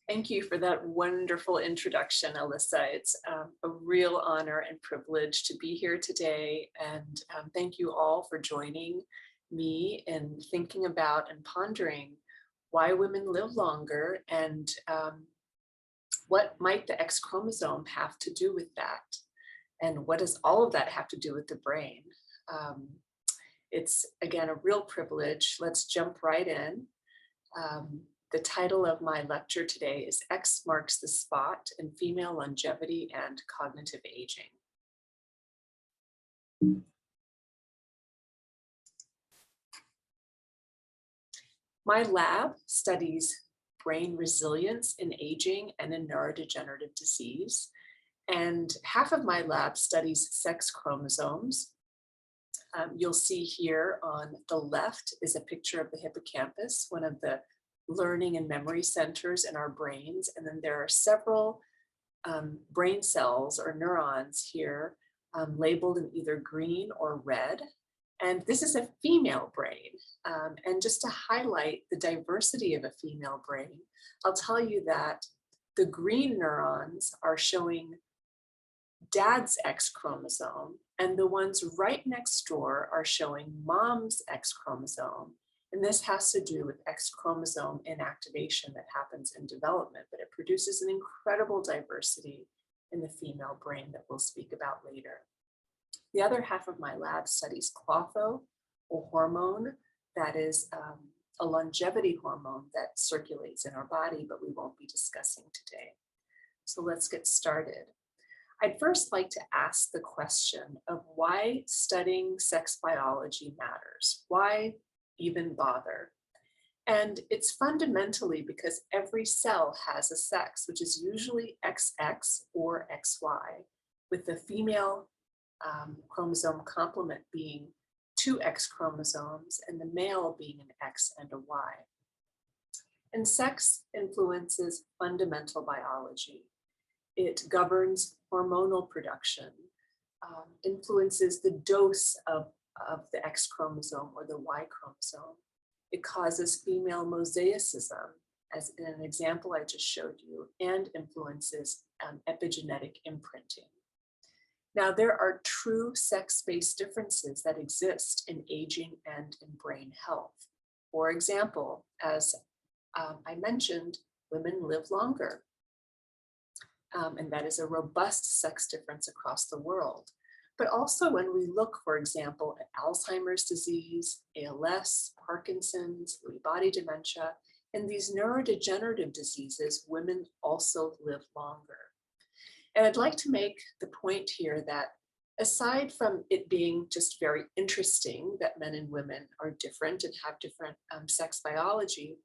Thank you for that wonderful introduction, Alyssa. It's a real honor and privilege to be here today. And thank you all for joining me in thinking about and pondering why women live longer and what might the X chromosome have to do with that? And what does all of that have to do with the brain? It's, again, a real privilege. Let's jump right in. The title of my lecture today is X Marks the Spot in Female Longevity and Cognitive Aging. My lab studies brain resilience in aging and in neurodegenerative disease. And half of my lab studies sex chromosomes. You'll see here on the left is a picture of the hippocampus, one of the learning and memory centers in our brains. And then there are several brain cells or neurons here labeled in either green or red. And this is a female brain. And just to highlight the diversity of a female brain, I'll tell you that the green neurons are showing dad's X chromosome, and the ones right next door are showing mom's X chromosome. And this has to do with X chromosome inactivation that happens in development, but it produces an incredible diversity in the female brain that we'll speak about later. The other half of my lab studies clotho, a hormone that is a longevity hormone that circulates in our body, but we won't be discussing today. So let's get started. I'd first like to ask the question of why studying sex biology matters. Why even bother? And it's fundamentally because every cell has a sex, which is usually XX or XY, with the female chromosome complement being 2 X chromosomes and the male being an X and a Y. And sex influences fundamental biology. It governs hormonal production, influences the dose of the X chromosome or the Y chromosome. It causes female mosaicism, as in an example I just showed you, and influences epigenetic imprinting. Now, there are true sex-based differences that exist in aging and in brain health. For example, as I mentioned, women live longer. And that is a robust sex difference across the world. But also when we look, for example, at Alzheimer's disease, ALS, Parkinson's, Lewy body dementia, and these neurodegenerative diseases, women also live longer. And I'd like to make the point here that aside from it being just very interesting that men and women are different and have different sex biology,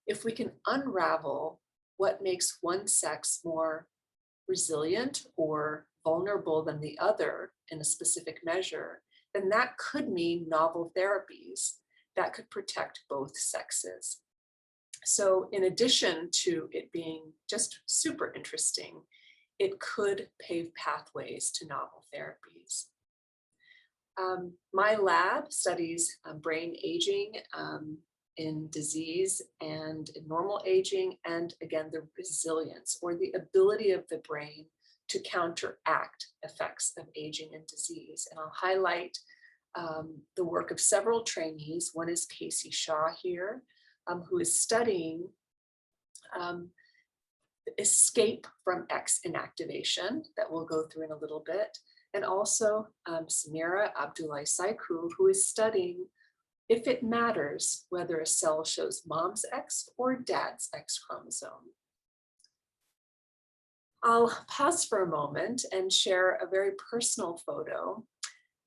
if we can unravel what makes one sex more resilient or vulnerable than the other in a specific measure, then that could mean novel therapies that could protect both sexes. So in addition to it being just super interesting, it could pave pathways to novel therapies. My lab studies brain aging in disease and in normal aging, and again, the resilience or the ability of the brain to counteract effects of aging and disease. And I'll highlight the work of several trainees. One is Casey Shaw here, who is studying escape from X inactivation that we'll go through in a little bit. And also Samira Abdullahi Saikul, who is studying if it matters whether a cell shows mom's X or dad's X chromosome. I'll pause for a moment and share a very personal photo.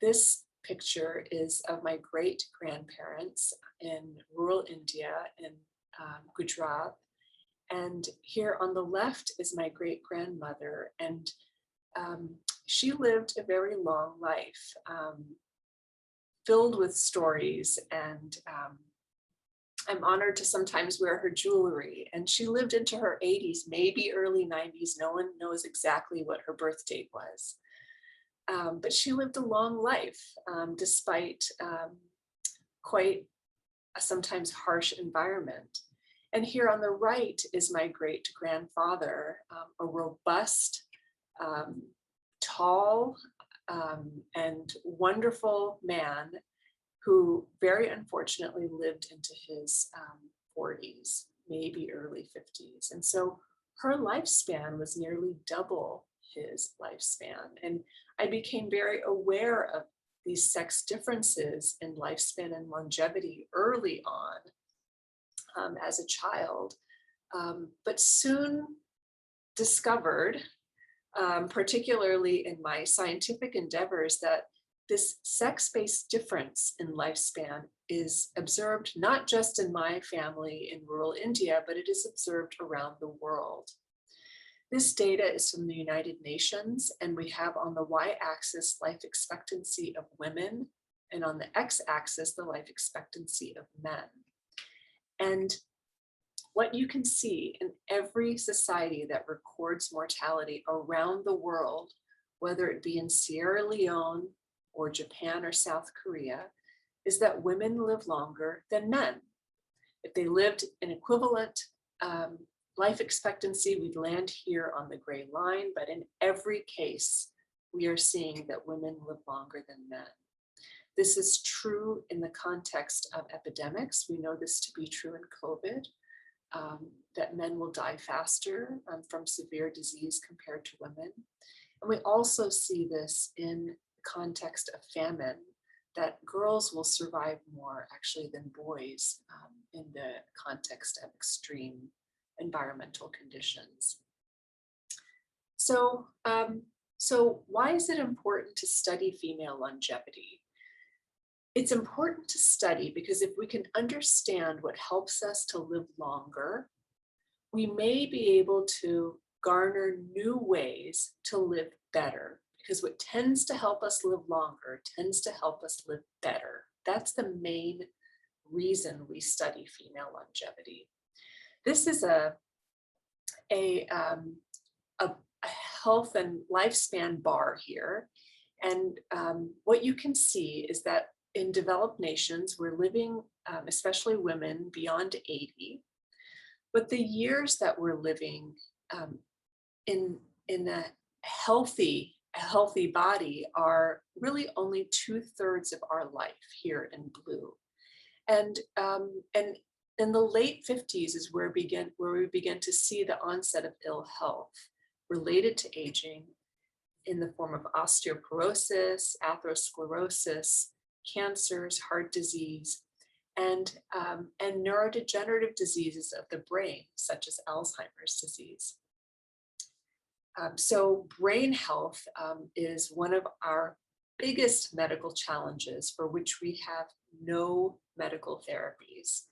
This picture is of my great-grandparents in rural India in Gujarat. And here on the left is my great-grandmother, and she lived a very long life, filled with stories, and I'm honored to sometimes wear her jewelry. And she lived into her 80s, maybe early 90s. No one knows exactly what her birth date was. But she lived a long life, despite quite a sometimes harsh environment. And here on the right is my great-grandfather, a robust, tall, and wonderful man who very unfortunately lived into his 40s, maybe early 50s. And so her lifespan was nearly double his lifespan. And I became very aware of these sex differences in lifespan and longevity early on as a child, but soon discovered, particularly in my scientific endeavors, that this sex-based difference in lifespan is observed not just in my family in rural India, but it is observed around the world. This data is from the United Nations, and we have on the y-axis life expectancy of women, and on the x-axis the life expectancy of men. And what you can see in every society that records mortality around the world, whether it be in Sierra Leone or Japan or South Korea, is that women live longer than men. If they lived an equivalent life expectancy, we'd land here on the gray line, but in every case, we are seeing that women live longer than men. This is true in the context of epidemics. We know this to be true in COVID, that men will die faster from severe disease compared to women. And we also see this in the context of famine, that girls will survive more actually than boys in the context of extreme environmental conditions. So, so why is it important to study female longevity? It's important to study because if we can understand what helps us to live longer, we may be able to garner new ways to live better, because what tends to help us live longer tends to help us live better. That's the main reason we study female longevity. This is a health and lifespan bar here. And what you can see is that in developed nations, we're living, especially women, beyond 80. But the years that we're living in a healthy body are really only 2/3 of our life here in blue. And in the late 50s is where we begin to see the onset of ill health related to aging in the form of osteoporosis, atherosclerosis, cancers, heart disease, and neurodegenerative diseases of the brain, such as Alzheimer's disease. So brain health is one of our biggest medical challenges for which we have no medical therapies,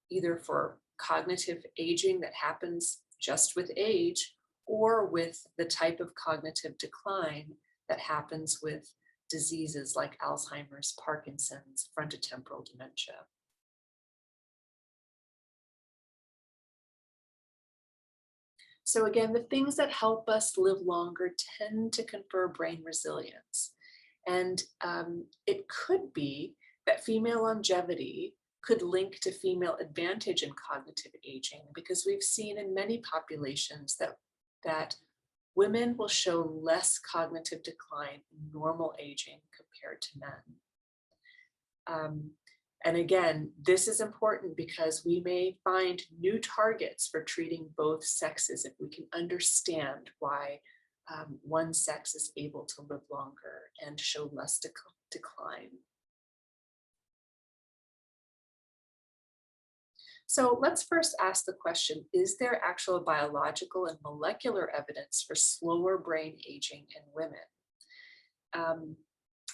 either for cognitive aging that happens just with age, or with the type of cognitive decline that happens with diseases like Alzheimer's, Parkinson's, frontotemporal dementia. So again, the things that help us live longer tend to confer brain resilience. And it could be that female longevity could link to female advantage in cognitive aging, because we've seen in many populations that women will show less cognitive decline in normal aging compared to men. And again, this is important because we may find new targets for treating both sexes if we can understand why one sex is able to live longer and show less decline. So let's first ask the question, is there actual biological and molecular evidence for slower brain aging in women?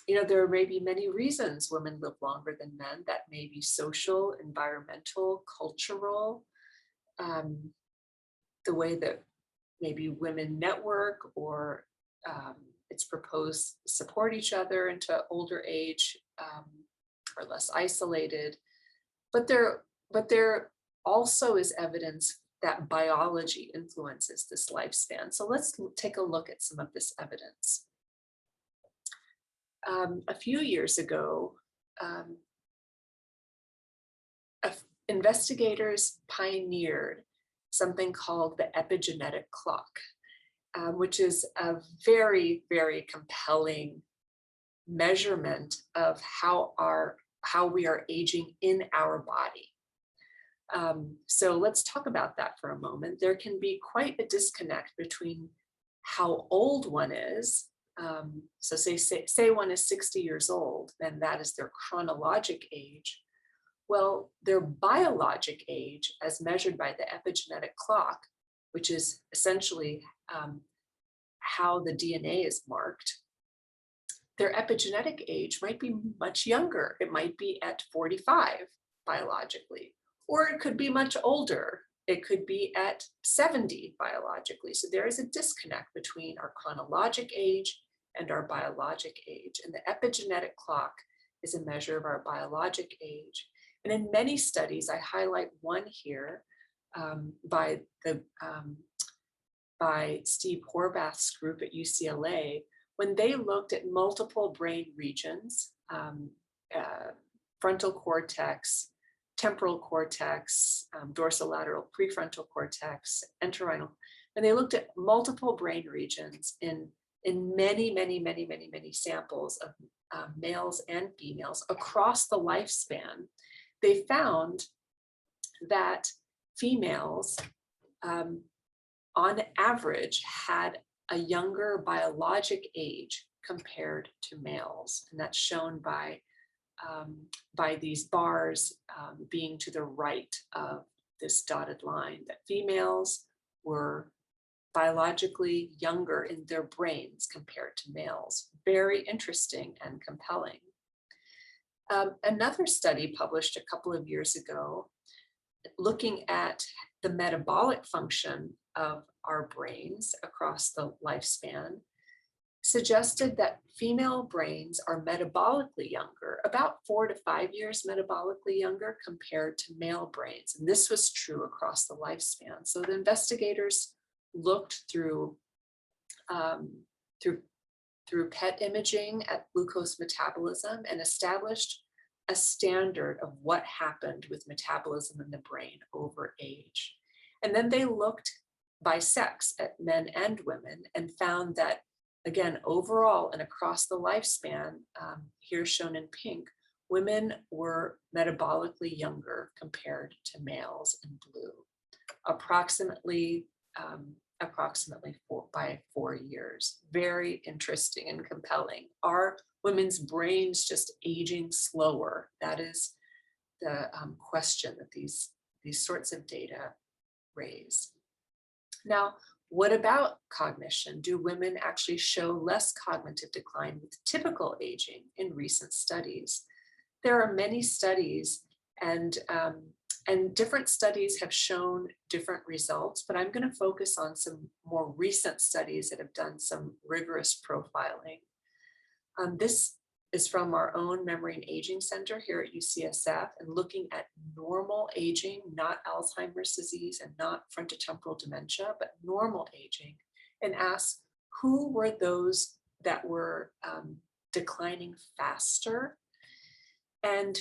You know, there may be many reasons women live longer than men. That may be social, environmental, cultural, the way that maybe women network, or it's proposed support each other into older age, or less isolated. But there also is evidence that biology influences this lifespan. So let's take a look at some of this evidence. A few years ago, investigators pioneered something called the epigenetic clock, which is a very, very compelling measurement of how we are aging in our body. So let's talk about that for a moment. There can be quite a disconnect between how old one is. So say one is 60 years old, then that is their chronologic age. Well, their biologic age, as measured by the epigenetic clock, which is essentially how the DNA is marked, their epigenetic age might be much younger. It might be at 45 biologically, or it could be much older. It could be at 70 biologically. So there is a disconnect between our chronologic age and our biologic age. And the epigenetic clock is a measure of our biologic age. And in many studies, I highlight one here by Steve Horvath's group at UCLA, when they looked at multiple brain regions, frontal cortex, temporal cortex, dorsolateral prefrontal cortex, entorhinal, and they looked at multiple brain regions in many samples of males and females across the lifespan. They found that females, on average, had a younger biologic age compared to males, and that's shown by these bars being to the right of this dotted line, that females were biologically younger in their brains compared to males. Very interesting and compelling. Another study published a couple of years ago, looking at the metabolic function of our brains across the lifespan, suggested that female brains are metabolically younger, about 4 to 5 years metabolically younger compared to male brains. And this was true across the lifespan. So the investigators looked through PET imaging at glucose metabolism and established a standard of what happened with metabolism in the brain over age. And then they looked by sex at men and women and found that, again, overall and across the lifespan, here shown in pink, women were metabolically younger compared to males in blue, approximately by 4 years. Very interesting and compelling. Are women's brains just aging slower? That is the question that these sorts of data raise. Now, what about cognition? Do women actually show less cognitive decline with typical aging in recent studies? There are many studies, and different studies have shown different results, but I'm going to focus on some more recent studies that have done some rigorous profiling. This is from our own Memory and Aging Center here at UCSF, and looking at normal aging, not Alzheimer's disease and not frontotemporal dementia, but normal aging, and ask who were those that were declining faster. And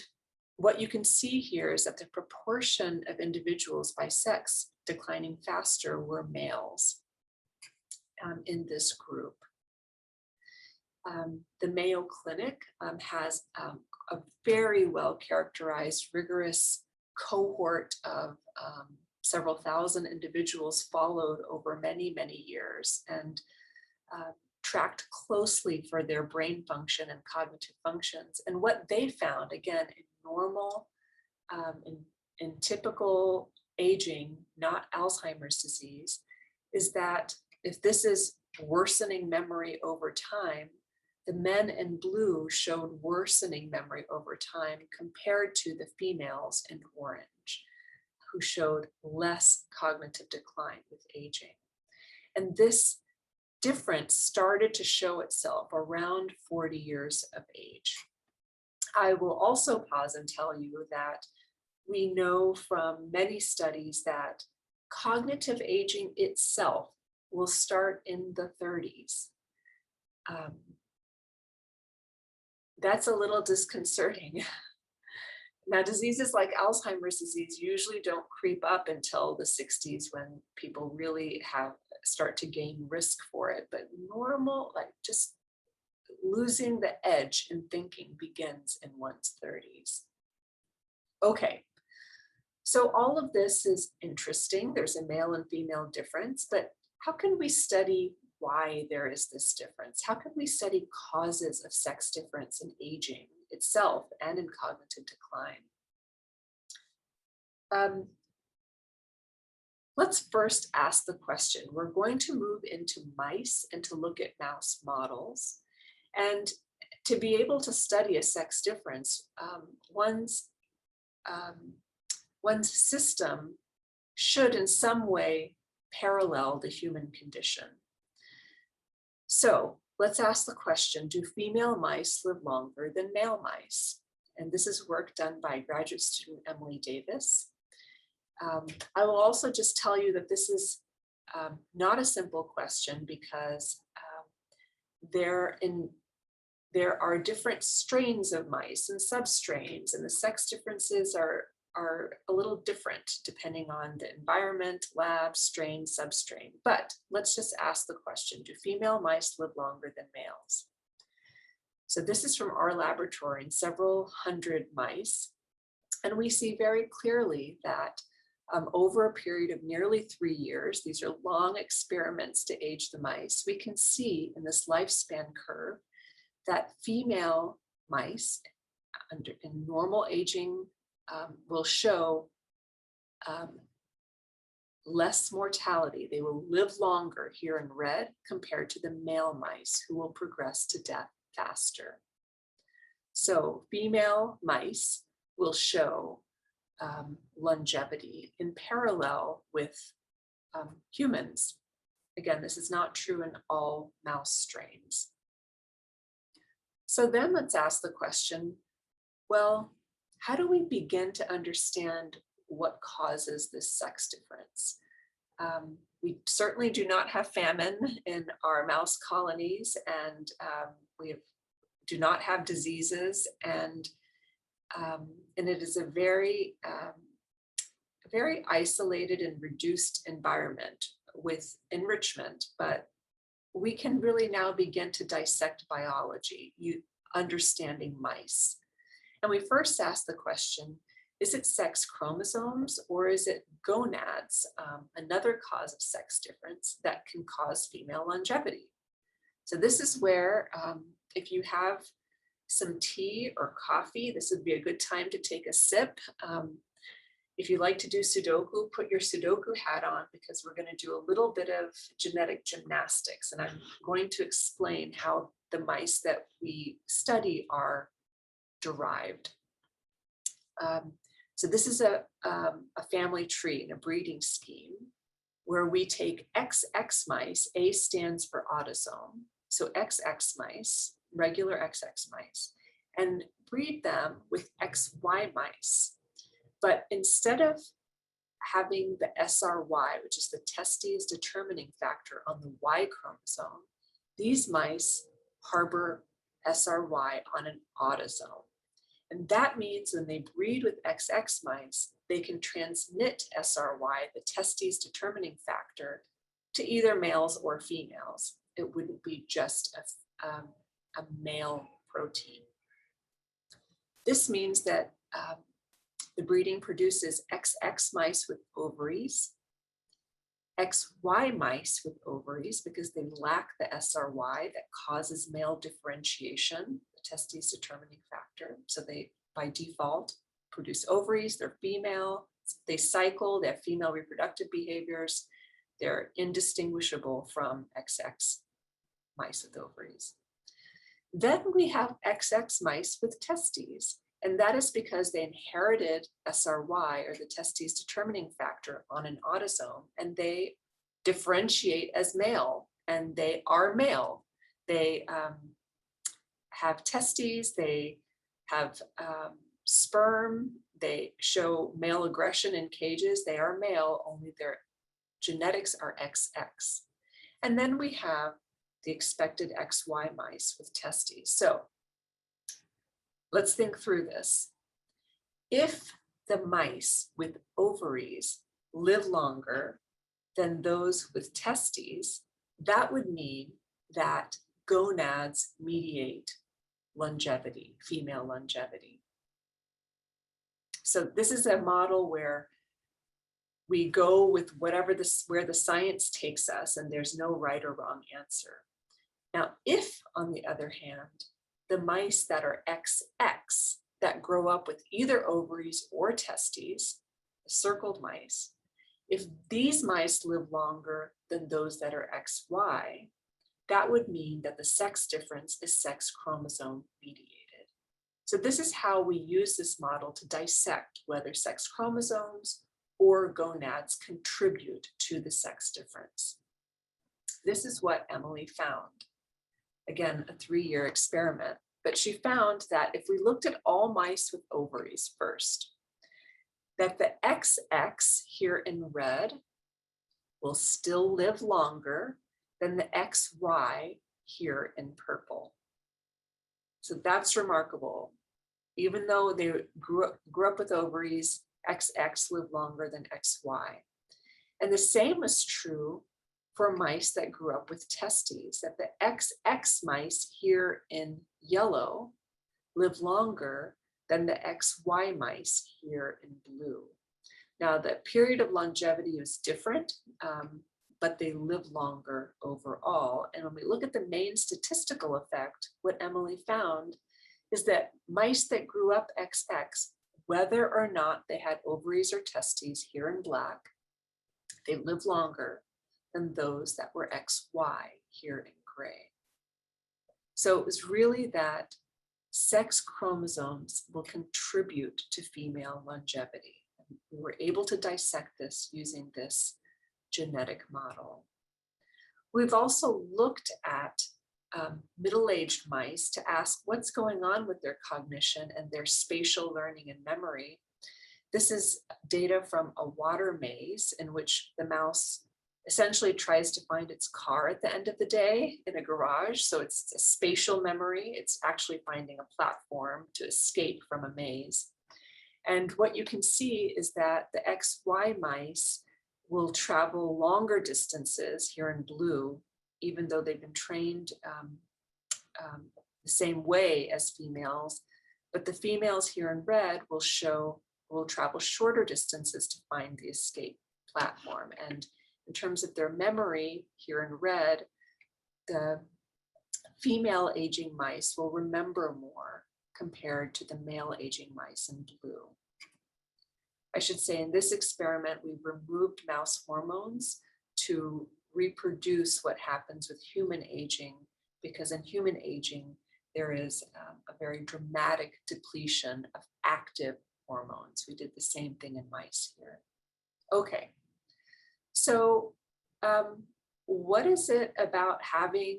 what you can see here is that the proportion of individuals by sex declining faster were males in this group. The Mayo Clinic has a very well characterized, rigorous cohort of several thousand individuals followed over many years and tracked closely for their brain function and cognitive functions. And what they found, again, in normal, in typical aging, not Alzheimer's disease, is that if this is worsening memory over time, the men in blue showed worsening memory over time compared to the females in orange, who showed less cognitive decline with aging. And this difference started to show itself around 40 years of age. I will also pause and tell you that we know from many studies that cognitive aging itself will start in the 30s. That's a little disconcerting. Now, diseases like Alzheimer's disease usually don't creep up until the 60s when people really start to gain risk for it. But normal, like just losing the edge in thinking begins in one's 30s. Okay, so all of this is interesting. There's a male and female difference, but how can we study why there is this difference? How can we study causes of sex difference in aging itself and in cognitive decline? Let's first ask the question. We're going to move into mice and to look at mouse models. And to be able to study a sex difference, one's system should in some way parallel the human condition. So let's ask the question, do female mice live longer than male mice? And this is work done by graduate student Emily Davis. I will also just tell you that this is not a simple question because there are different strains of mice and substrains, and the sex differences are a little different depending on the environment, lab, strain, substrain. But let's just ask the question, do female mice live longer than males? So this is from our laboratory in several hundred mice. And we see very clearly that over a period of nearly 3 years, these are long experiments to age the mice, we can see in this lifespan curve that female mice in normal aging will show less mortality. They will live longer here in red compared to the male mice who will progress to death faster. So female mice will show longevity in parallel with humans. Again, this is not true in all mouse strains. So then let's ask the question, well, how do we begin to understand what causes this sex difference? We certainly do not have famine in our mouse colonies, and we do not have diseases, and it is a very isolated and reduced environment with enrichment, but we can really now begin to dissect biology, understanding mice. And we first ask the question, is it sex chromosomes or is it gonads, another cause of sex difference that can cause female longevity? So this is where if you have some tea or coffee, this would be a good time to take a sip. If you like to do Sudoku, put your Sudoku hat on because we're going to do a little bit of genetic gymnastics, and I'm going to explain how the mice that we study are derived. So this is a family tree and a breeding scheme where we take XX mice, A stands for autosome, so XX mice, regular XX mice, and breed them with XY mice. But instead of having the SRY, which is the testes determining factor on the Y chromosome, these mice harbor SRY on an autosome. And that means when they breed with XX mice, they can transmit SRY, the testes determining factor, to either males or females. It wouldn't be just a male protein. This means that the breeding produces XX mice with ovaries, XY mice with ovaries because they lack the SRY that causes male differentiation, the testes determining factor. So they, by default, produce ovaries, they're female, they cycle, they have female reproductive behaviors, they're indistinguishable from XX mice with ovaries. Then we have XX mice with testes. And that is because they inherited SRY, or the testes determining factor, on an autosome, and they differentiate as male, and they are male. They have testes, they have sperm, they show male aggression in cages, they are male, only their genetics are XX. And then we have the expected XY mice with testes. So let's think through this. if the mice with ovaries live longer than those with testes, that would mean that gonads mediate longevity, female longevity. So this is a model where we go with whatever where the science takes us, and there's no right or wrong answer. Now, if, on the other hand, the mice that are XX, that grow up with either ovaries or testes, the circled mice, if these mice live longer than those that are XY, that would mean that the sex difference is sex chromosome mediated. So this is how we use this model to dissect whether sex chromosomes or gonads contribute to the sex difference. This is what Emily found. Again, a 3-year experiment, but she found that if we looked at all mice with ovaries first, that the XX here in red will still live longer than the XY here in purple. So that's remarkable. Even though they grew up with ovaries, XX lived longer than XY. And the same was true for mice that grew up with testes, that the XX mice here in yellow live longer than the XY mice here in blue. Now, the period of longevity is different, but they live longer overall. And when we look at the main statistical effect, what Emily found is that mice that grew up XX, whether or not they had ovaries or testes here in black, they live longer than those that were XY here in gray. So it was really that sex chromosomes will contribute to female longevity. We were able to dissect this using this genetic model. We've also looked at middle-aged mice to ask what's going on with their cognition and their spatial learning and memory. This is data from a water maze in which the mouse essentially tries to find its car at the end of the day in a garage. So it's a spatial memory. It's actually finding a platform to escape from a maze. And what you can see is that the XY mice will travel longer distances here in blue, even though they've been trained the same way as females. But the females here in red will travel shorter distances to find the escape platform. And in terms of their memory here in red, the female aging mice will remember more compared to the male aging mice in blue. I should say in this experiment, we removed mouse hormones to reproduce what happens with human aging, because in human aging, there is a very dramatic depletion of active hormones. We did the same thing in mice here. Okay, so what is it about having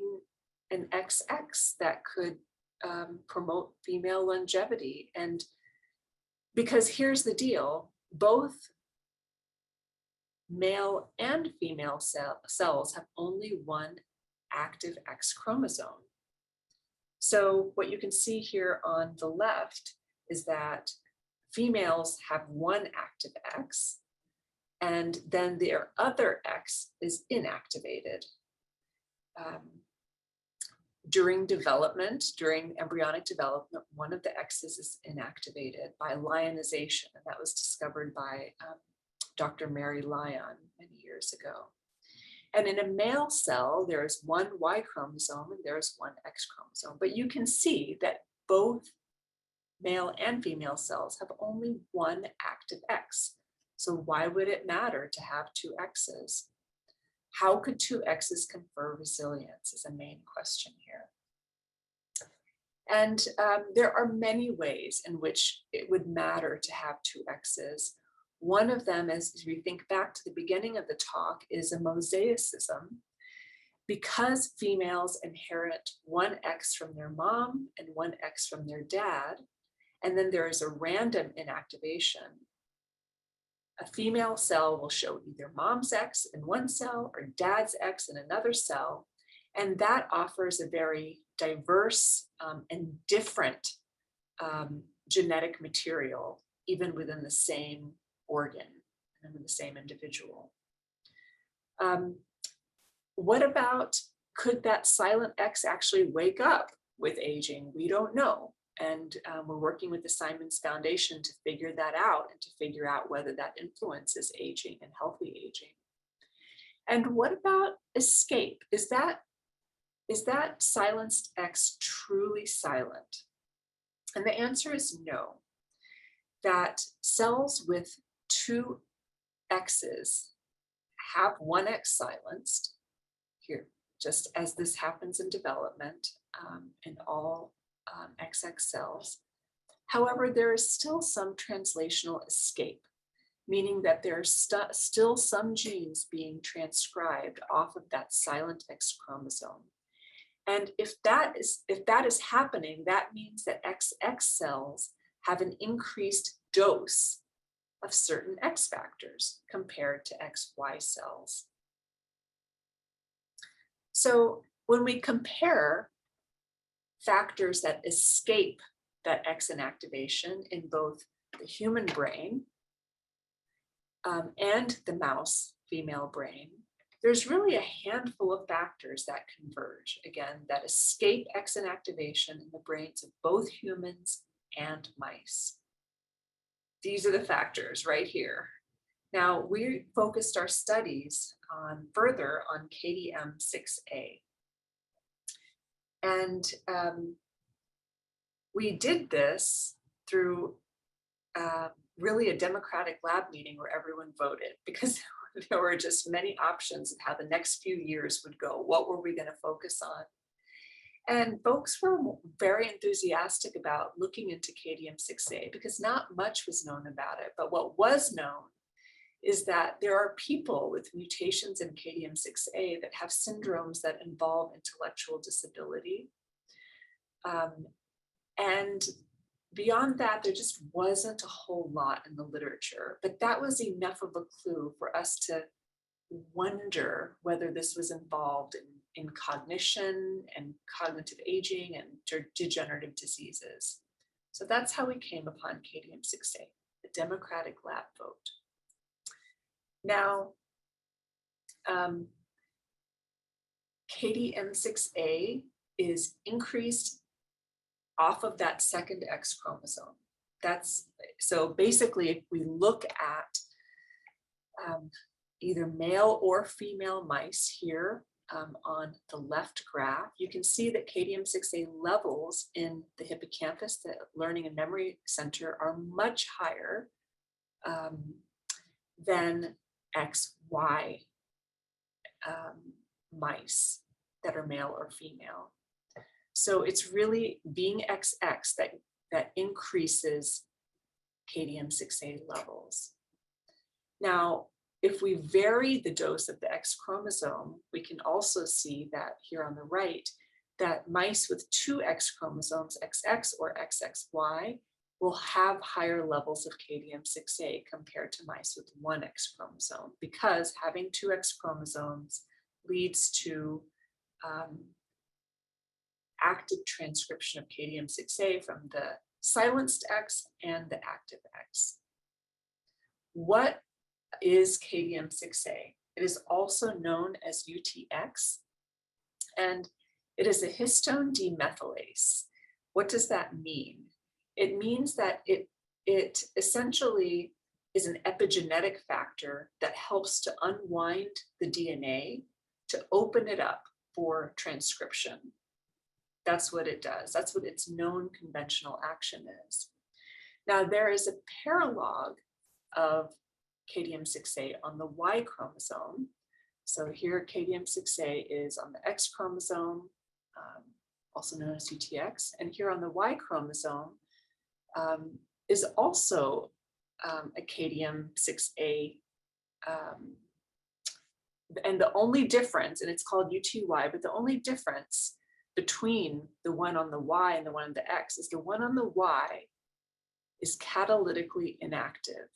an XX that could promote female longevity? And because here's the deal, both male and female cells have only one active X chromosome. So what you can see here on the left is that females have one active X, and then their other X is inactivated. During development, during embryonic development, one of the X's is inactivated by lyonization, and that was discovered by Dr. Mary Lyon many years ago. And in a male cell, there is one Y chromosome and there is one X chromosome. But you can see that both male and female cells have only one active X. So why would it matter to have two X's? How could two X's confer resilience is a main question here. And there are many ways in which it would matter to have two X's. One of them, as we think back to the beginning of the talk, is a mosaicism. Because females inherit one X from their mom and one X from their dad, and then there is a random inactivation, a female cell will show either mom's X in one cell or dad's X in another cell. And that offers a very diverse and different genetic material even within the same organ and in the same individual. What about, could that silent X actually wake up with aging? We don't know. And we're working with the Simons Foundation to figure that out and to figure out whether that influences aging and healthy aging. And what about escape? Is that silenced X truly silent? And the answer is no. That cells with two X's have one X silenced here, just as this happens in development in all XX cells. However, there is still some translational escape, meaning that there's still some genes being transcribed off of that silent X chromosome. And if that is happening, that means that XX cells have an increased dose of certain X factors compared to XY cells. So when we compare factors that escape that X inactivation in both the human brain and the mouse female brain, there's really a handful of factors that converge, again, that escape X inactivation in the brains of both humans and mice. These are the factors right here. Now, we focused our studies further on KDM6A. And we did this through really a democratic lab meeting where everyone voted, because there were just many options of how the next few years would go. What were we going to focus on? And folks were very enthusiastic about looking into KDM6A because not much was known about it. But what was known is that there are people with mutations in KDM6A that have syndromes that involve intellectual disability. And beyond that, there just wasn't a whole lot in the literature, but that was enough of a clue for us to wonder whether this was involved in cognition and cognitive aging and degenerative diseases. So that's how we came upon KDM6A, the democratic lab vote. Now, KDM6A is increased off of that second X chromosome. So basically, if we look at either male or female mice here on the left graph, you can see that KDM6A levels in the hippocampus, the learning and memory center, are much higher than XY mice that are male or female. So it's really being XX that increases KDM6A levels. Now, if we vary the dose of the X chromosome, we can also see that here on the right, that mice with two X chromosomes, XX or XXY, will have higher levels of KDM6A compared to mice with one X chromosome, because having two X chromosomes leads to active transcription of KDM6A from the silenced X and the active X. What is KDM6A? It is also known as UTX, and it is a histone demethylase. What does that mean? It means that it essentially is an epigenetic factor that helps to unwind the DNA to open it up for transcription. That's what it does. That's what its known conventional action is. Now, there is a paralog of KDM6A on the Y chromosome. So here KDM6A is on the X chromosome, also known as UTX, and here on the Y chromosome is also a KDM6A, and the only difference, and it's called UTY, but the only difference between the one on the Y and the one on the X is the one on the Y is catalytically inactive.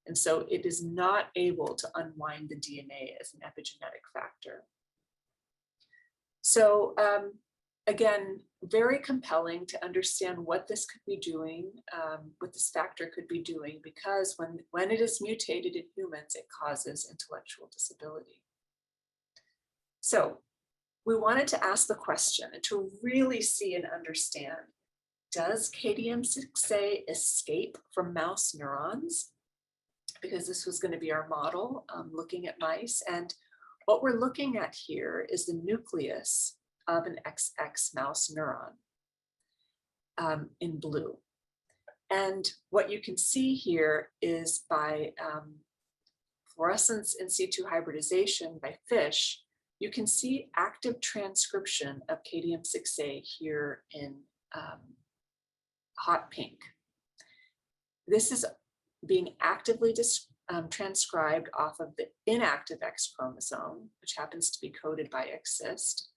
And so it is not able to unwind the DNA as an epigenetic factor. So again, very compelling to understand what this could be doing, what this factor could be doing, because when it is mutated in humans, it causes intellectual disability. So we wanted to ask the question and to really see and understand, does KDM6A escape from mouse neurons? Because this was going to be our model, looking at mice. And what we're looking at here is the nucleus of an XX mouse neuron in blue. And what you can see here is by fluorescence in situ hybridization by fish, you can see active transcription of KDM6A here in hot pink. This is being actively transcribed off of the inactive X chromosome, which happens to be coded by X cyst,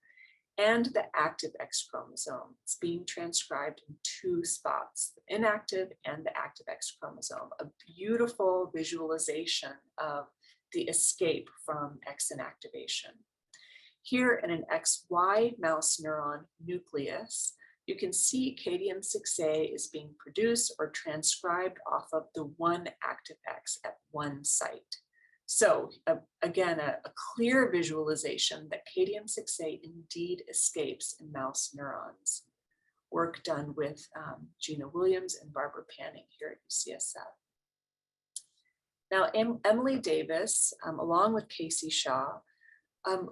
and the active X chromosome. It's being transcribed in two spots, the inactive and the active X chromosome, a beautiful visualization of the escape from X inactivation. Here in an XY mouse neuron nucleus, you can see KDM6A is being produced or transcribed off of the one active X at one site. So again, a clear visualization that KDM6A indeed escapes in mouse neurons. Work done with Gina Williams and Barbara Panning here at UCSF. Now, Emily Davis, along with Casey Shaw,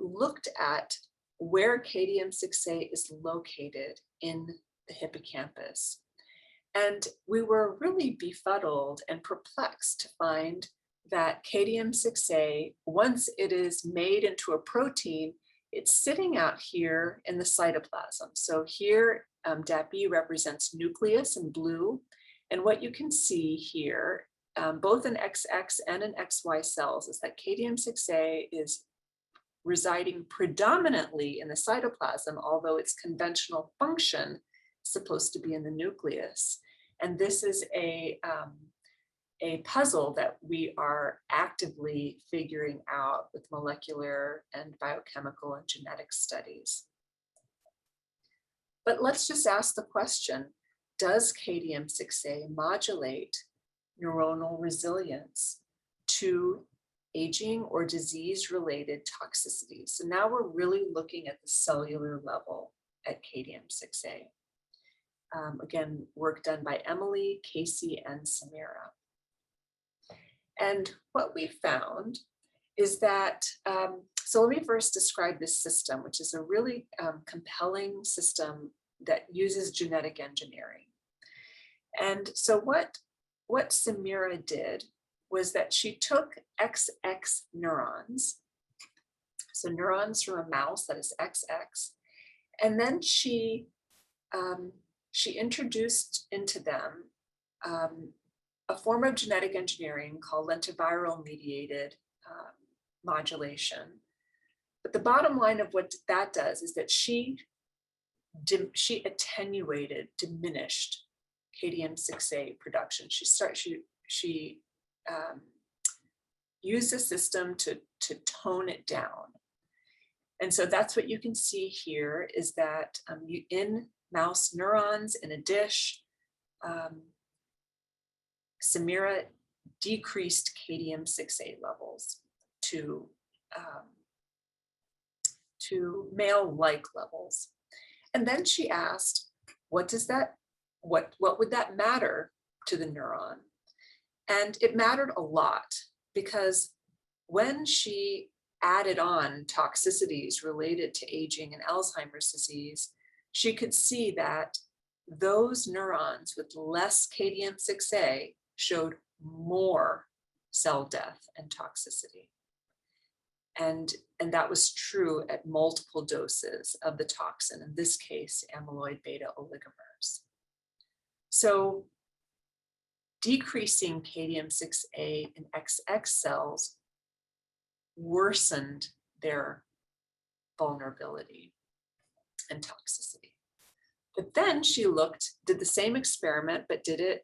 looked at where KDM6A is located in the hippocampus. And we were really befuddled and perplexed to find that KDM6A, once it is made into a protein, it's sitting out here in the cytoplasm. So here, DAPE represents nucleus in blue. And what you can see here, both in XX and in XY cells, is that KDM6A is residing predominantly in the cytoplasm, although its conventional function is supposed to be in the nucleus. And this is a puzzle that we are actively figuring out with molecular and biochemical and genetic studies. But let's just ask the question, does KDM6A modulate neuronal resilience to aging or disease-related toxicities? So now we're really looking at the cellular level at KDM6A. Again, work done by Emily, Casey, and Samira. And what we found is that, so let me first describe this system, which is a really compelling system that uses genetic engineering. And so what Samira did was that she took XX neurons, so neurons from a mouse that is XX, and then she introduced into them a form of genetic engineering called lentiviral mediated modulation. But the bottom line of what that does is that she attenuated, diminished KDM6A production. She used the system to tone it down. And so that's what you can see here is that in mouse neurons in a dish, Samira decreased KDM6A levels to male-like levels. And then she asked, what would that matter to the neuron? And it mattered a lot because when she added on toxicities related to aging and Alzheimer's disease, she could see that those neurons with less KDM6A showed more cell death and toxicity. And that was true at multiple doses of the toxin, in this case, amyloid beta oligomers. So decreasing KDM6A in XX cells worsened their vulnerability and toxicity. But then she did the same experiment, but did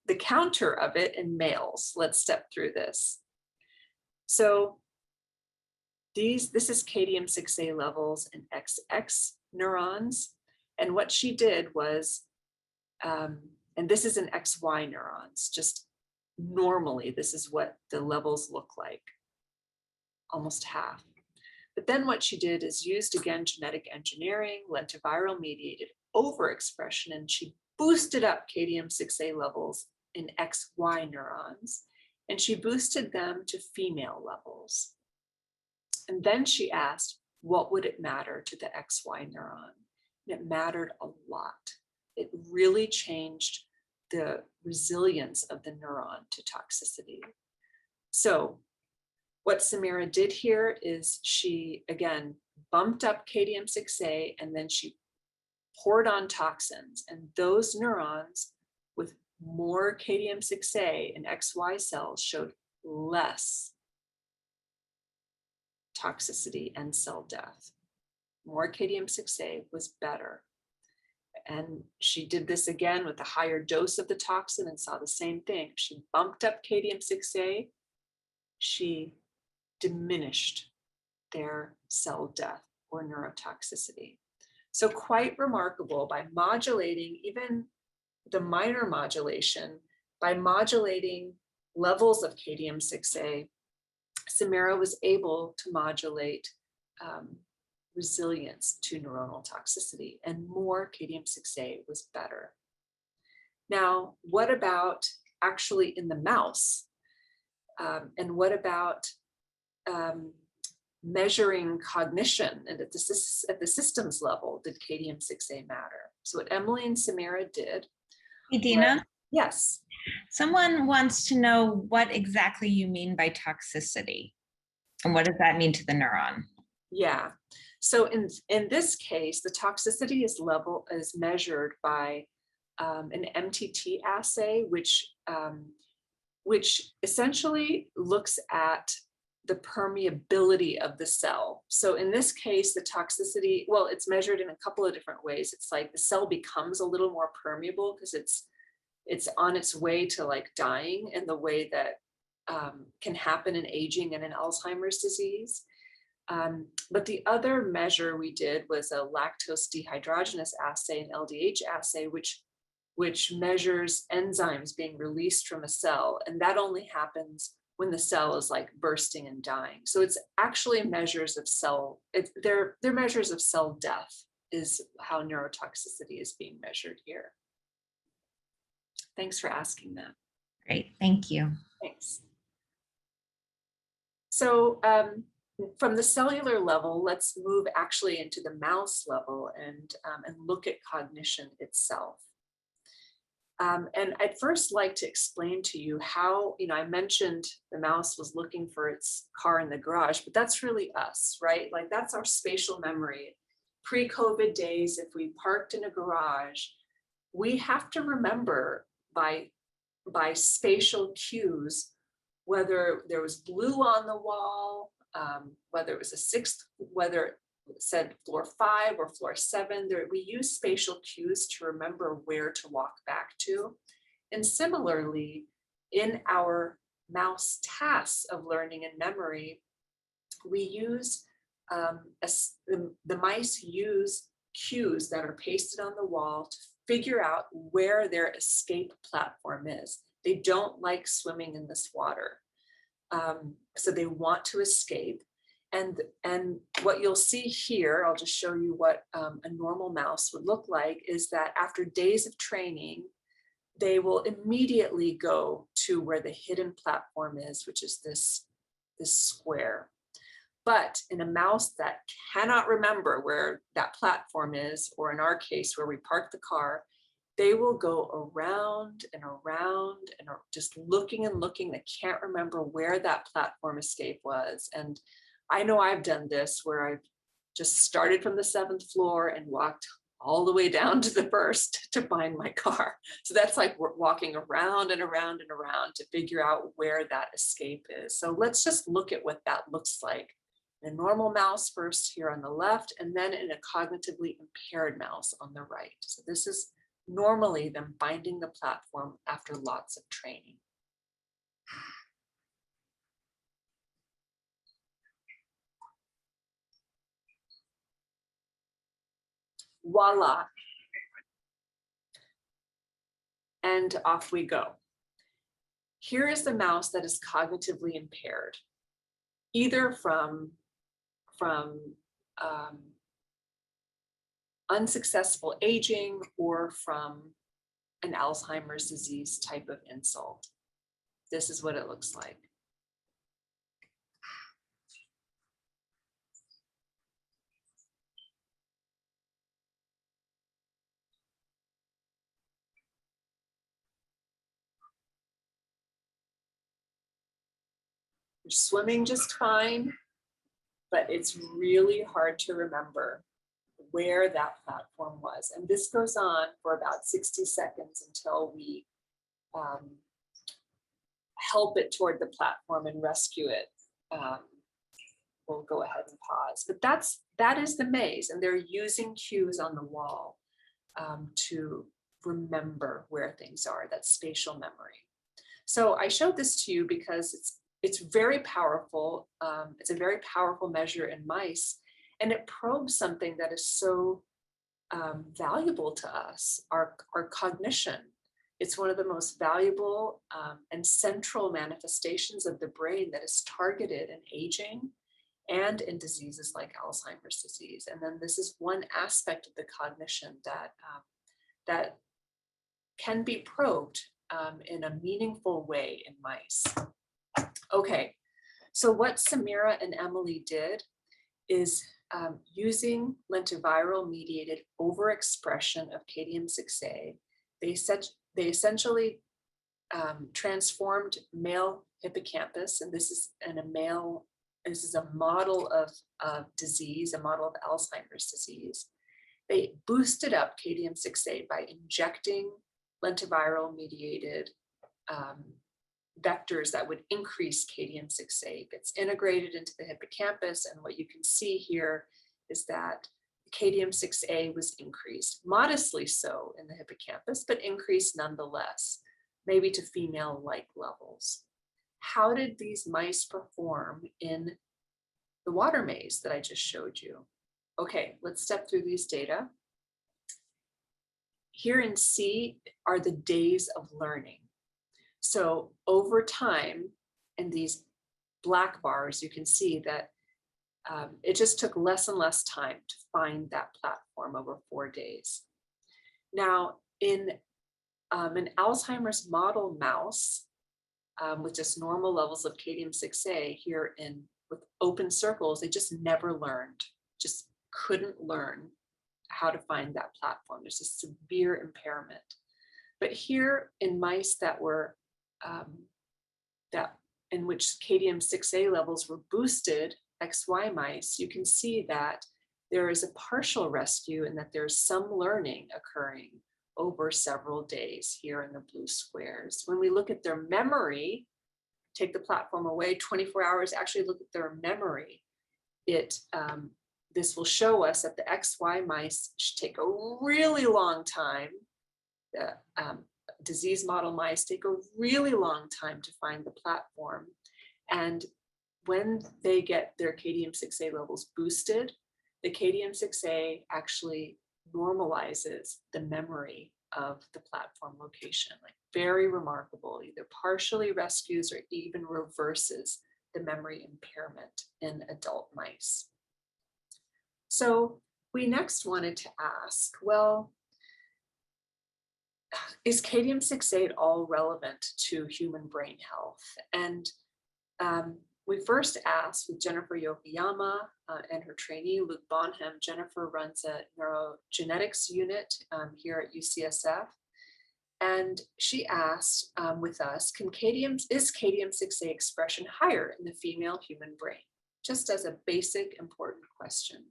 the counter of it in males. Let's step through this. So This is KDM6A levels in XX neurons. And what she did was, and this is in XY neurons, just normally, this is what the levels look like, almost half. But then what she did is used, again, genetic engineering, lentiviral mediated overexpression, and she boosted up KDM6A levels in XY neurons, and she boosted them to female levels. And then she asked, what would it matter to the XY neuron? And it mattered a lot. It really changed the resilience of the neuron to toxicity. So what Samira did here is she, again, bumped up KDM6A, and then she poured on toxins. And those neurons with more KDM6A in XY cells showed less toxicity and cell death. More KDM6A was better. And she did this again with a higher dose of the toxin and saw the same thing. She bumped up KDM6A, she diminished their cell death or neurotoxicity. So quite remarkable, by modulating even the minor modulation, by modulating levels of KDM6A, Samira was able to modulate resilience to neuronal toxicity, and more KDM6A was better. Now, what about actually in the mouse? And what about measuring cognition and at the systems level? Did KDM6A matter? So what Emily and Samira did. Hey, Dena. Yes. Someone wants to know what exactly you mean by toxicity, and what does that mean to the neuron? Yeah. So in this case, the toxicity is measured by an MTT assay, which essentially looks at the permeability of the cell. So in this case, the toxicity, well, it's measured in a couple of different ways. It's like the cell becomes a little more permeable because it's on its way to like dying in the way that can happen in aging and in Alzheimer's disease. But the other measure we did was a lactose dehydrogenase assay, an LDH assay, which measures enzymes being released from a cell. And that only happens when the cell is like bursting and dying. So it's actually measures of they're measures of cell death is how neurotoxicity is being measured here. Thanks for asking that. Great, thank you. Thanks. So from the cellular level, let's move actually into the mouse level and look at cognition itself. And I'd first like to explain to you how, I mentioned the mouse was looking for its car in the garage, but that's really us, right? Like that's our spatial memory. Pre-COVID days, if we parked in a garage, we have to remember by spatial cues, whether there was blue on the wall, whether it was whether it said floor 5 or floor 7, we use spatial cues to remember where to walk back to. And similarly, in our mouse tasks of learning and memory, we use, the mice use cues that are pasted on the wall to figure out where their escape platform is. They don't like swimming in this water. So they want to escape. And what you'll see here, I'll just show you what a normal mouse would look like, is that after days of training, they will immediately go to where the hidden platform is, which is this square. But in a mouse that cannot remember where that platform is, or in our case, where we park the car, they will go around and around and just looking and looking. They can't remember where that platform escape was. And I know I've done this where I've just started from the 7th floor and walked all the way down to the 1st to find my car. So that's like we're walking around and around and around to figure out where that escape is. So let's just look at what that looks like. In a normal mouse first here on the left, and then in a cognitively impaired mouse on the right. So this is normally them finding the platform after lots of training. Voila. And off we go. Here is the mouse that is cognitively impaired, either from unsuccessful aging or from an Alzheimer's disease type of insult. This is what it looks like. You're swimming just fine, but it's really hard to remember where that platform was. And this goes on for about 60 seconds until we help it toward the platform and rescue it. We'll go ahead and pause. But that is the maze, and they're using cues on the wall to remember where things are. That's spatial memory. So I showed this to you because it's very powerful. It's a very powerful measure in mice, and it probes something that is so valuable to us, our cognition. It's one of the most valuable and central manifestations of the brain that is targeted in aging and in diseases like Alzheimer's disease. And then this is one aspect of the cognition that can be probed in a meaningful way in mice. Okay, so what Samira and Emily did is using lentiviral mediated overexpression of Kadium-6A, they essentially transformed male hippocampus, and this is a model of disease, a model of Alzheimer's disease. They boosted up Kadium-6A by injecting lentiviral mediated vectors that would increase Kadium-6A. It's integrated into the hippocampus, and what you can see here is that Kadium-6A was increased, modestly so in the hippocampus, but increased nonetheless, maybe to female-like levels. How did these mice perform in the water maze that I just showed you? Okay, let's step through these data. Here in C are the days of learning. So over time, in these black bars, you can see that it just took less and less time to find that platform over 4 days. Now, in an Alzheimer's model mouse with just normal levels of Kadium-6A here with open circles, they just never learned, just couldn't learn how to find that platform. There's a severe impairment. But here in mice that were in which Kadium-6A levels were boosted, XY mice, you can see that there is a partial rescue and that there's some learning occurring over several days here in the blue squares. When we look at their memory, take the platform away, 24 hours, actually look at their memory, this will show us that the XY mice take a really long time. The disease model mice take a really long time to find the platform. And when they get their Kadium-6A levels boosted, the Kadium-6A actually normalizes the memory of the platform location. Like, very remarkable, either partially rescues or even reverses the memory impairment in adult mice. So we next wanted to ask, well, is Kadium-6A at all relevant to human brain health? And we first asked with Jennifer Yokoyama and her trainee, Luke Bonham. Jennifer runs a neurogenetics unit here at UCSF. And she asked with us, is Kadium-6A expression higher in the female human brain? Just as a basic, important question.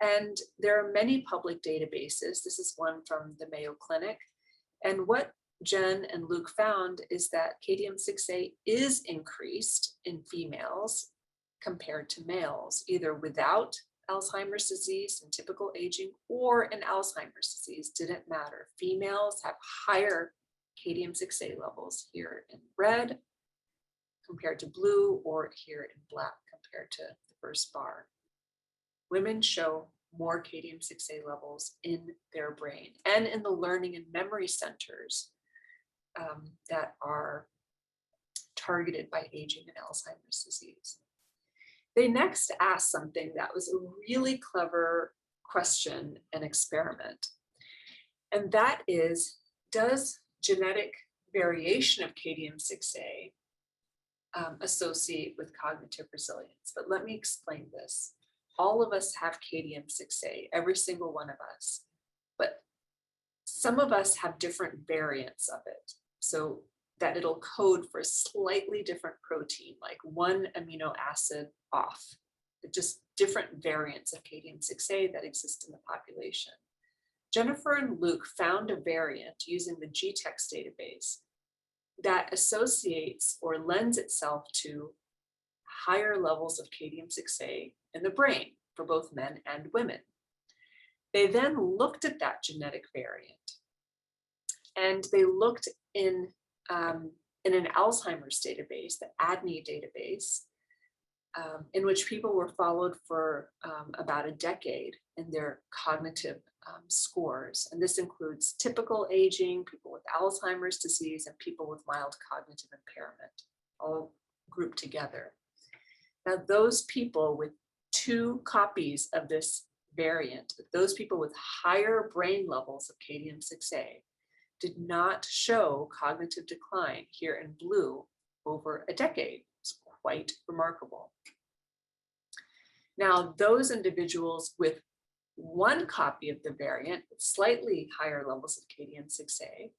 And there are many public databases. This is one from the Mayo Clinic. And what Jen and Luke found is that Kadium-6A is increased in females compared to males, either without Alzheimer's disease and typical aging or in Alzheimer's disease, didn't matter. Females have higher Kadium-6A levels here in red compared to blue, or here in black compared to the first bar. Women show more Kadium-6A levels in their brain and in the learning and memory centers that are targeted by aging and Alzheimer's disease. They next asked something that was a really clever question and experiment. And that is, does genetic variation of Kadium-6A associate with cognitive resilience? But let me explain this. All of us have Kadium-6A, every single one of us, but some of us have different variants of it. So that it'll code for a slightly different protein, like one amino acid off, just different variants of Kadium-6A that exist in the population. Jennifer and Luke found a variant using the GTEx database that associates or lends itself to higher levels of Kadium-6A in the brain for both men and women. They then looked at that genetic variant, and they looked in an Alzheimer's database, the ADNI database, in which people were followed for about a decade in their cognitive scores. And this includes typical aging, people with Alzheimer's disease, and people with mild cognitive impairment, all grouped together. Now, those people with 2 copies of this variant, those people with higher brain levels of Kadium-6A, did not show cognitive decline here in blue over a decade. It's quite remarkable. Now, those individuals with 1 copy of the variant with slightly higher levels of Kadium-6A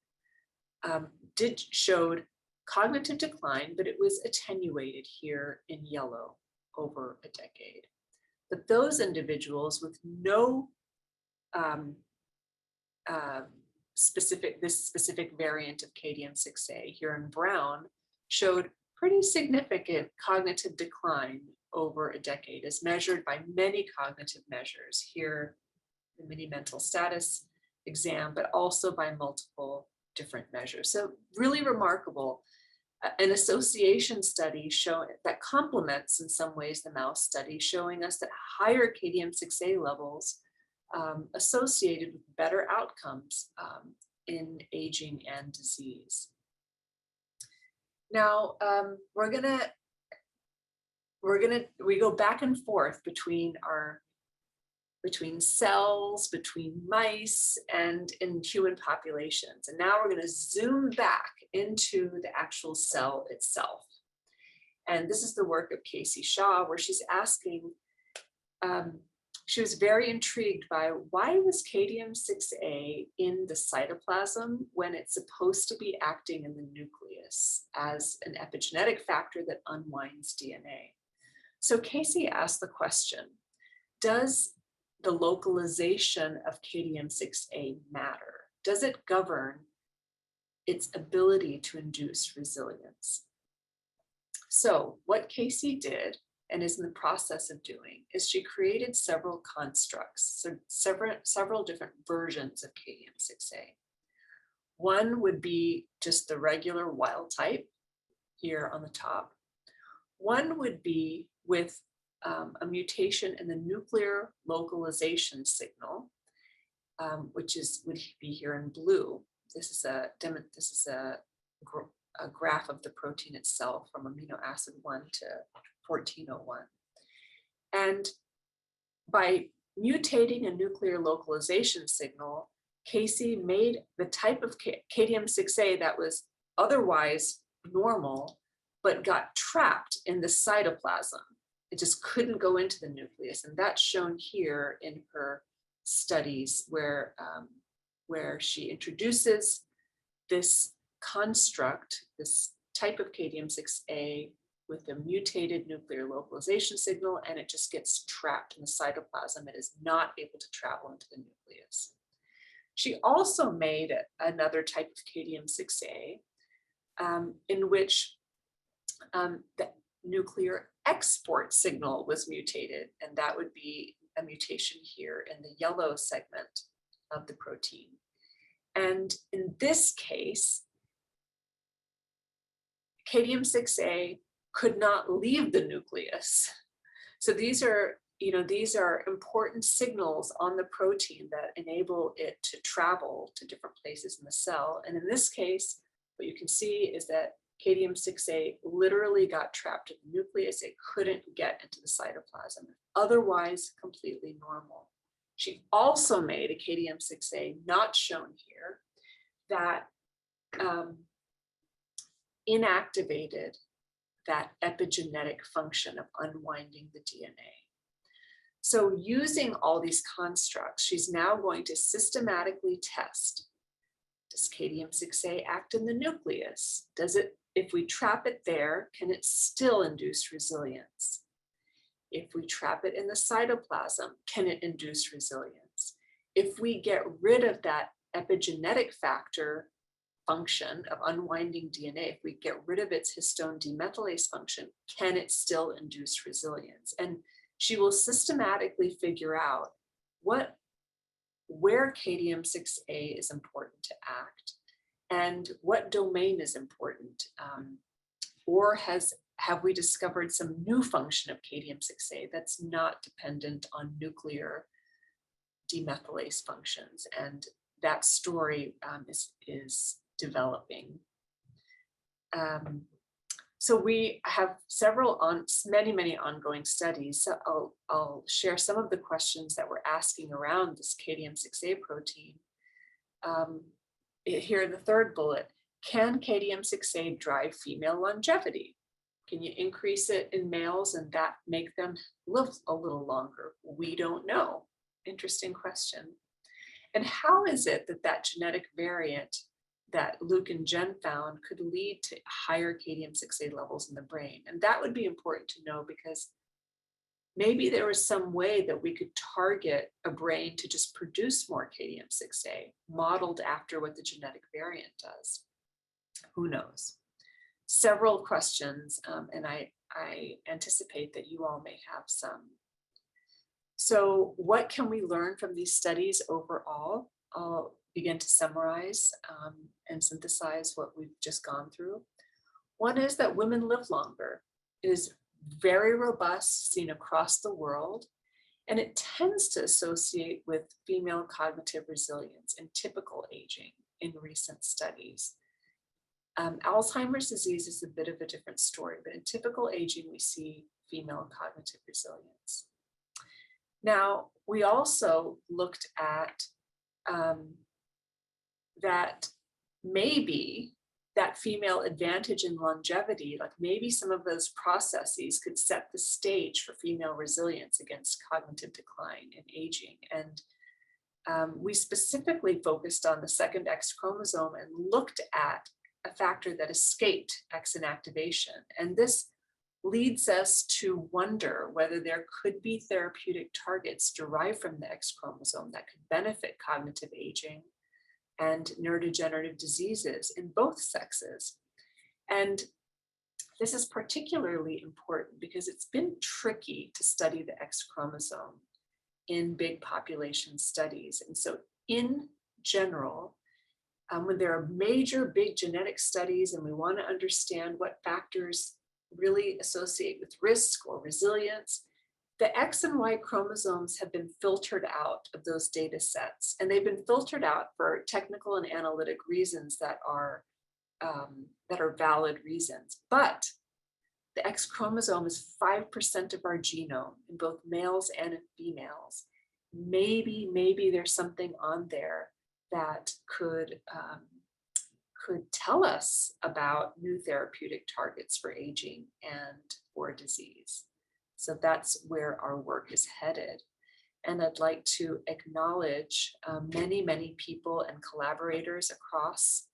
showed cognitive decline, but it was attenuated here in yellow over a decade. But those individuals with no specific variant of Kadium-6A here in brown showed pretty significant cognitive decline over a decade, as measured by many cognitive measures, here the mini mental status exam, but also by multiple different measures. So really remarkable. An association study that complements in some ways the mouse study, showing us that higher Kadium-6A levels associated with better outcomes in aging and disease. Now, we go back and forth between cells, between mice, and in human populations. And now we're going to zoom back into the actual cell itself. And this is the work of Casey Shaw, where she's asking, she was very intrigued by why was Kadium-6A in the cytoplasm when it's supposed to be acting in the nucleus as an epigenetic factor that unwinds DNA. So Casey asked the question, does the localization of Kadium-6A matter? Does it govern its ability to induce resilience? So what Casey did, and is in the process of doing, is she created several constructs, so several different versions of Kadium-6A. One would be just the regular wild type here on the top. One would be with a mutation in the nuclear localization signal, which would be here in blue. This is a graph of the protein itself from amino acid 1 to 1401. And by mutating a nuclear localization signal, Casey made the type of Kadium-6A that was otherwise normal, but got trapped in the cytoplasm. It just couldn't go into the nucleus. And that's shown here in her studies where she introduces this construct, this type of Kadium-6A with a mutated nuclear localization signal, and it just gets trapped in the cytoplasm. It is not able to travel into the nucleus. She also made another type of Kadium-6A in which the nuclear export signal was mutated, and that would be a mutation here in the yellow segment of the protein. And in this case, Kadium-6A could not leave the nucleus. So these are these are important signals on the protein that enable it to travel to different places in the cell. And in this case, what you can see is that Kadium-6A literally got trapped in the nucleus. It couldn't get into the cytoplasm, otherwise completely normal. She also made a Kadium-6A, not shown here, that inactivated that epigenetic function of unwinding the DNA. So using all these constructs, she's now going to systematically test, does Kadium-6A act in the nucleus? Does it, if we trap it there, can it still induce resilience? If we trap it in the cytoplasm, can it induce resilience? If we get rid of that epigenetic factor function of unwinding DNA, if we get rid of its histone demethylase function, can it still induce resilience? And she will systematically figure out where Kadium-6A is important to act and what domain is important, or have we discovered some new function of Kadium-6A that's not dependent on nuclear demethylase functions? And that story is developing. So we have many ongoing studies. So I'll share some of the questions that we're asking around this Kadium-6A protein. Here in the third bullet, can Kadium-6A drive female longevity? Can you increase it in males and that make them live a little longer? We don't know. Interesting question. And how is it that that genetic variant that Luke and Jen found could lead to higher Kadium-6A levels in the brain? And that would be important to know, because maybe there was some way that we could target a brain to just produce more Kadium-6A, modeled after what the genetic variant does. Who knows? Several questions, and I anticipate that you all may have some. So what can we learn from these studies overall? I'll begin to summarize and synthesize what we've just gone through. One is that women live longer. It is very robust, seen across the world, and it tends to associate with female cognitive resilience in typical aging in recent studies. Alzheimer's disease is a bit of a different story, but in typical aging, we see female cognitive resilience. Now, we also looked at that maybe that female advantage in longevity, like maybe some of those processes could set the stage for female resilience against cognitive decline and aging. And we specifically focused on the second X chromosome and looked at a factor that escaped X inactivation. And this leads us to wonder whether there could be therapeutic targets derived from the X chromosome that could benefit cognitive aging and neurodegenerative diseases in both sexes. And this is particularly important because it's been tricky to study the X chromosome in big population studies. And so in general, when there are major big genetic studies and we want to understand what factors really associate with risk or resilience, the X and Y chromosomes have been filtered out of those data sets, and they've been filtered out for technical and analytic reasons that are valid reasons. But the X chromosome is 5% of our genome in both males and in females. Maybe there's something on there that could tell us about new therapeutic targets for aging and for disease. So that's where our work is headed. And I'd like to acknowledge many people and collaborators across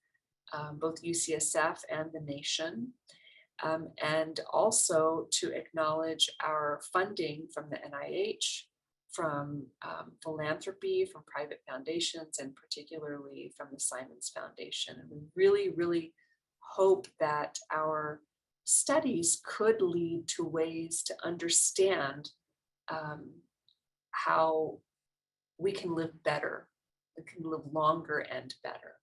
both UCSF and the nation, and also to acknowledge our funding from the NIH, from philanthropy, from private foundations, and particularly from the Simons Foundation. And we really hope that our studies could lead to ways to understand how we can live better, we can live longer and better.